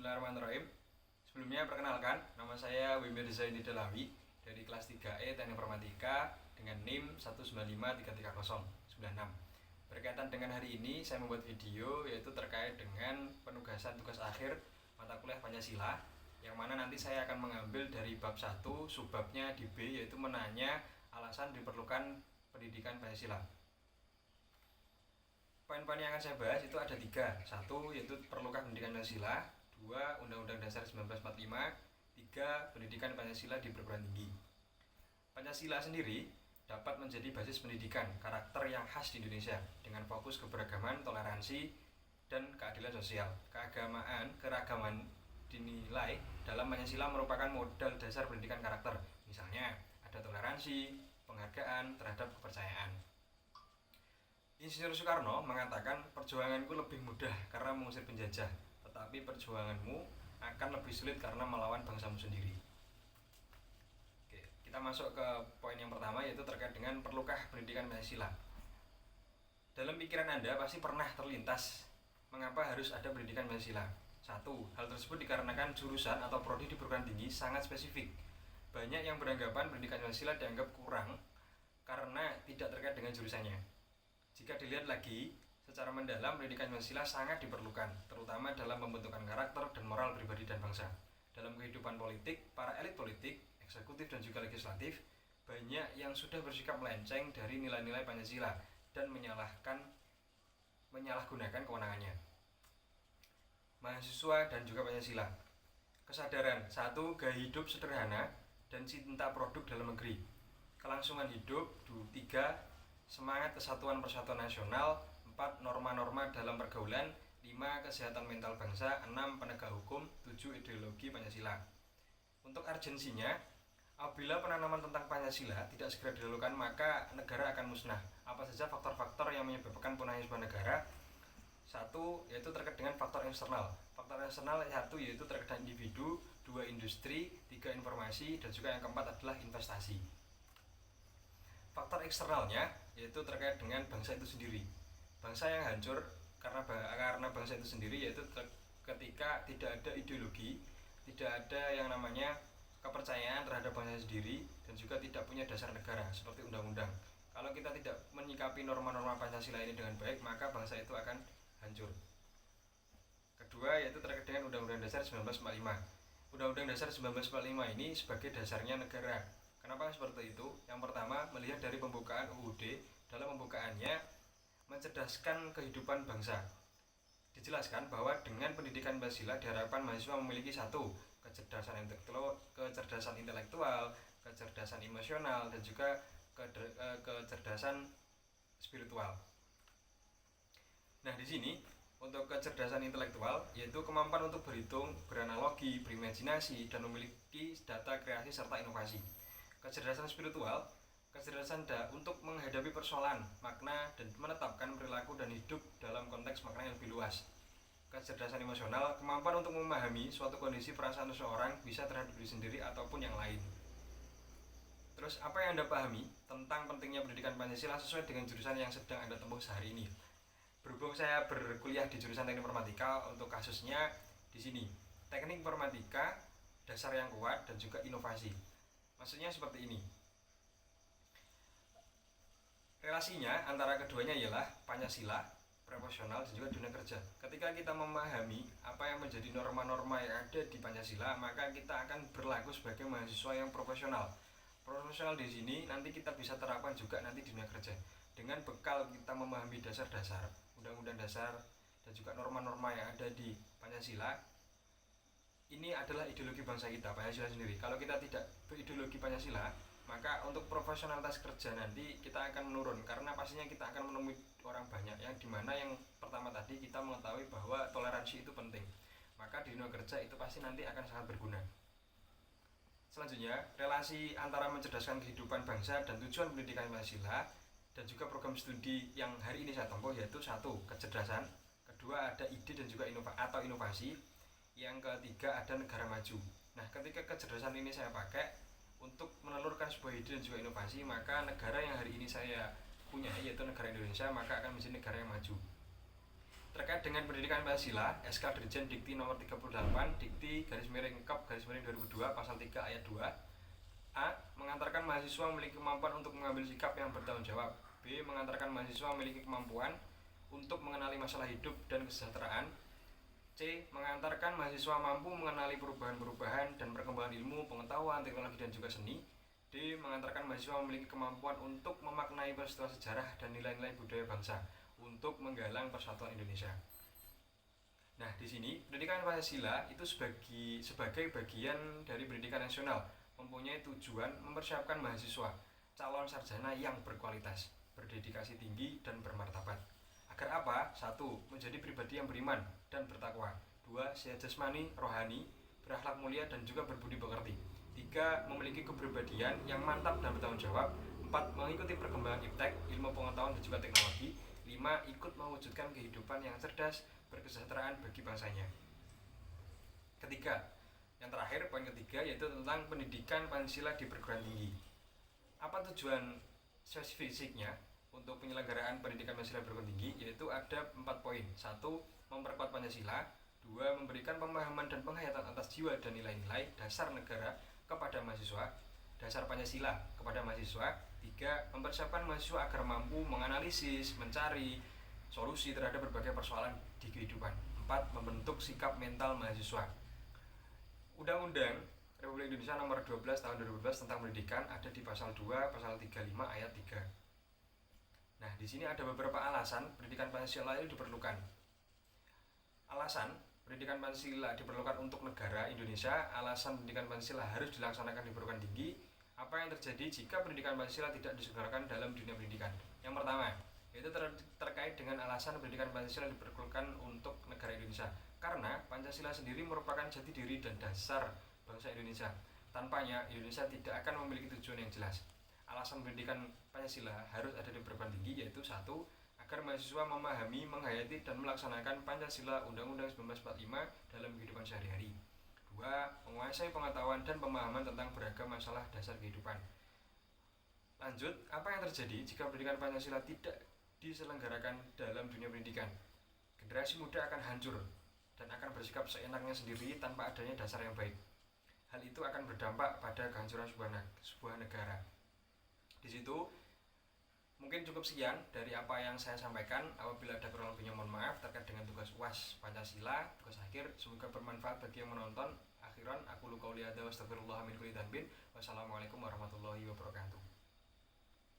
Bismillahirrahmanirrahim. Sebelumnya perkenalkan, nama saya Wimir Zaini Dalawi dari kelas 3E Teknik Informatika dengan NIM 195333096. Berkaitan dengan hari ini, saya membuat video yaitu terkait dengan penugasan tugas akhir mata kuliah Pancasila, yang mana nanti saya akan mengambil dari bab 1, subbabnya di B, yaitu menanya alasan diperlukan pendidikan Pancasila. Poin-poin yang akan saya bahas itu ada 3. 1, yaitu perlukah pendidikan Pancasila. 2, Undang-Undang Dasar 1945. 3, pendidikan Pancasila di perguruan tinggi. Pancasila sendiri dapat menjadi basis pendidikan karakter yang khas di Indonesia dengan fokus keberagaman, toleransi, dan keadilan sosial. Keragaman dinilai dalam Pancasila merupakan modal dasar pendidikan karakter. Misalnya, ada toleransi, penghargaan terhadap kepercayaan. Insinyur Soekarno mengatakan, perjuanganku lebih mudah karena mengusir penjajah, tetapi perjuanganmu akan lebih sulit karena melawan bangsamu sendiri. Oke, kita masuk ke poin yang pertama, yaitu terkait dengan perlukah pendidikan Pancasila. Dalam pikiran Anda pasti pernah terlintas mengapa harus ada pendidikan Pancasila. 1, hal tersebut dikarenakan jurusan atau prodi di perguruan tinggi sangat spesifik. Banyak yang beranggapan pendidikan Pancasila dianggap kurang karena tidak terkait dengan jurusannya. Jika dilihat lagi secara mendalam, pendidikan Pancasila sangat diperlukan, terutama dalam pembentukan karakter dan moral pribadi dan bangsa. Dalam kehidupan politik, para elit politik, eksekutif dan juga legislatif, banyak yang sudah bersikap melenceng dari nilai-nilai Pancasila dan menyalahgunakan kewenangannya. Mahasiswa dan juga Pancasila. Kesadaran. 1, gaya hidup sederhana dan cinta produk dalam negeri. Kelangsungan hidup. 3, semangat kesatuan persatuan nasional. 4, norma-norma dalam pergaulan. 5, kesehatan mental bangsa. 6, penegak hukum. 7, ideologi Pancasila. Untuk urgensinya, apabila penanaman tentang Pancasila tidak segera dilakukan, maka negara akan musnah. Apa saja faktor-faktor yang menyebabkan punahnya sebuah negara? 1, yaitu terkait dengan faktor eksternal. Faktor eksternal 1, yaitu terkait dengan individu. 2, industri. 3, informasi. Dan juga yang keempat adalah investasi. Faktor eksternalnya yaitu terkait dengan bangsa itu sendiri. Bangsa yang hancur karena bangsa itu sendiri, yaitu ketika tidak ada ideologi, tidak ada yang namanya kepercayaan terhadap bangsa sendiri, dan juga tidak punya dasar negara seperti undang-undang. Kalau kita tidak menyikapi norma-norma Pancasila ini dengan baik, maka bangsa itu akan hancur. Kedua, yaitu terkait dengan Undang-Undang Dasar 1945. Undang-Undang Dasar 1945 ini sebagai dasarnya negara. Kenapa seperti itu? Yang pertama, melihat dari pembukaan UUD. Dalam pembukaannya mencerdaskan kehidupan bangsa. Dijelaskan bahwa dengan pendidikan Pancasila diharapkan mahasiswa memiliki 1, kecerdasan intelektual, kecerdasan emosional, dan juga kecerdasan spiritual. Nah, di sini untuk kecerdasan intelektual yaitu kemampuan untuk berhitung, beranalogi, berimajinasi, dan memiliki data kreasi serta inovasi. Kecerdasan spiritual, kecerdasan untuk menghadapi persoalan, makna, dan menetapkan perilaku dan hidup dalam konteks makna yang lebih luas. Kecerdasan emosional, kemampuan untuk memahami suatu kondisi perasaan seseorang, bisa terhadap diri sendiri ataupun yang lain. Terus, apa yang Anda pahami tentang pentingnya pendidikan Pancasila sesuai dengan jurusan yang sedang Anda tempuh sehari ini? Berhubung saya berkuliah di jurusan Teknik Informatika, untuk kasusnya di sini, Teknik Informatika, dasar yang kuat, dan juga inovasi. Maksudnya seperti ini. Relasinya antara keduanya ialah Pancasila, proporsional, dan juga dunia kerja. Ketika kita memahami apa yang menjadi norma-norma yang ada di Pancasila, maka kita akan berlaku sebagai mahasiswa yang profesional. Profesional di sini nanti kita bisa terapkan juga nanti di dunia kerja. Dengan bekal kita memahami dasar-dasar, undang-undang dasar, dan juga norma-norma yang ada di Pancasila. Ini adalah ideologi bangsa kita, Pancasila sendiri. Kalau kita tidak berideologi Pancasila, maka untuk profesionalitas kerja nanti kita akan menurun, karena pastinya kita akan menemui orang banyak yang dimana yang pertama tadi kita mengetahui bahwa toleransi itu penting, maka di dunia kerja itu pasti nanti akan sangat berguna. Selanjutnya, relasi antara mencerdaskan kehidupan bangsa dan tujuan pendidikan Pancasila dan juga program studi yang hari ini saya tempuh, yaitu 1, kecerdasan. Kedua, ada ide dan juga inovasi. Yang ketiga, ada negara maju. Nah, ketika kecerdasan ini saya pakai untuk menelurkan sebuah ide dan juga inovasi, maka negara yang hari ini saya punya, yaitu negara Indonesia, maka akan menjadi negara yang maju. terkait dengan pendidikan Pancasila, SK Dirjen Dikti nomor 38 Dikti _Kep _2002 pasal 3 ayat 2. A. Mengantarkan mahasiswa memiliki kemampuan untuk mengambil sikap yang bertanggung jawab. B. Mengantarkan mahasiswa memiliki kemampuan untuk mengenali masalah hidup dan kesejahteraan. C. Mengantarkan mahasiswa mampu mengenali perubahan-perubahan dan perkembangan ilmu, pengetahuan, teknologi, dan juga seni. D. Mengantarkan mahasiswa memiliki kemampuan untuk memaknai peristiwa sejarah dan nilai-nilai budaya bangsa untuk menggalang persatuan Indonesia. Nah, di sini pendidikan Pancasila itu sebagai bagian dari pendidikan nasional, mempunyai tujuan mempersiapkan mahasiswa calon sarjana yang berkualitas, berdedikasi tinggi, dan bermartabat. Agar apa? 1. Menjadi pribadi yang beriman dan bertakwa. 2. Sehat jasmani, rohani, berakhlak mulia, dan juga berbudi pekerti. 3. Memiliki kepribadian yang mantap dan bertanggung jawab. 4. Mengikuti perkembangan iptek, ilmu pengetahuan dan juga teknologi. 5. Ikut mewujudkan kehidupan yang cerdas, berkesejahteraan bagi bangsanya. Ketiga, yang terakhir, poin ketiga, yaitu tentang pendidikan Pancasila di perguruan tinggi. Apa tujuan spesifiknya untuk penyelenggaraan pendidikan Pancasila di perguruan tinggi? Yaitu ada 4 poin. 1. Memperkuat Pancasila. 2. Memberikan pemahaman dan penghayatan atas jiwa dan nilai-nilai dasar negara kepada mahasiswa, dasar Pancasila kepada mahasiswa. 3. Mempersiapkan mahasiswa agar mampu menganalisis, mencari solusi terhadap berbagai persoalan di kehidupan. 4. Membentuk sikap mental mahasiswa. Undang-Undang Republik Indonesia nomor 12 tahun 2012 tentang pendidikan ada di pasal 2, pasal 35 ayat 3. Nah, di sini ada beberapa alasan pendidikan Pancasila ini diperlukan. Alasan pendidikan Pancasila diperlukan untuk negara Indonesia. Alasan pendidikan Pancasila harus dilaksanakan di perguruan tinggi. Apa yang terjadi jika pendidikan Pancasila tidak diselenggarakan dalam dunia pendidikan? Yang pertama, yaitu terkait dengan alasan pendidikan Pancasila diperlukan untuk negara Indonesia. Karena Pancasila sendiri merupakan jati diri dan dasar bangsa Indonesia. Tanpanya, Indonesia tidak akan memiliki tujuan yang jelas. Alasan pendidikan Pancasila harus ada di perguruan tinggi, yaitu 1. Agar mahasiswa memahami, menghayati, dan melaksanakan Pancasila Undang-Undang 1945 dalam kehidupan sehari-hari. 2. Menguasai pengetahuan dan pemahaman tentang beragam masalah dasar kehidupan. Lanjut, apa yang terjadi jika pendidikan Pancasila tidak diselenggarakan dalam dunia pendidikan? Generasi muda akan hancur dan akan bersikap seenaknya sendiri tanpa adanya dasar yang baik. Hal itu akan berdampak pada kehancuran sebuah negara. Di situ mungkin cukup sekian dari apa yang saya sampaikan. Apabila ada kurang lebihnya mohon maaf terkait dengan tugas UAS Pancasila, tugas akhir. Semoga bermanfaat bagi yang menonton. Akhiran aku lu qauli hadza wa astaghfirullah min kulli dzanbin. Wassalamualaikum warahmatullahi wabarakatuh.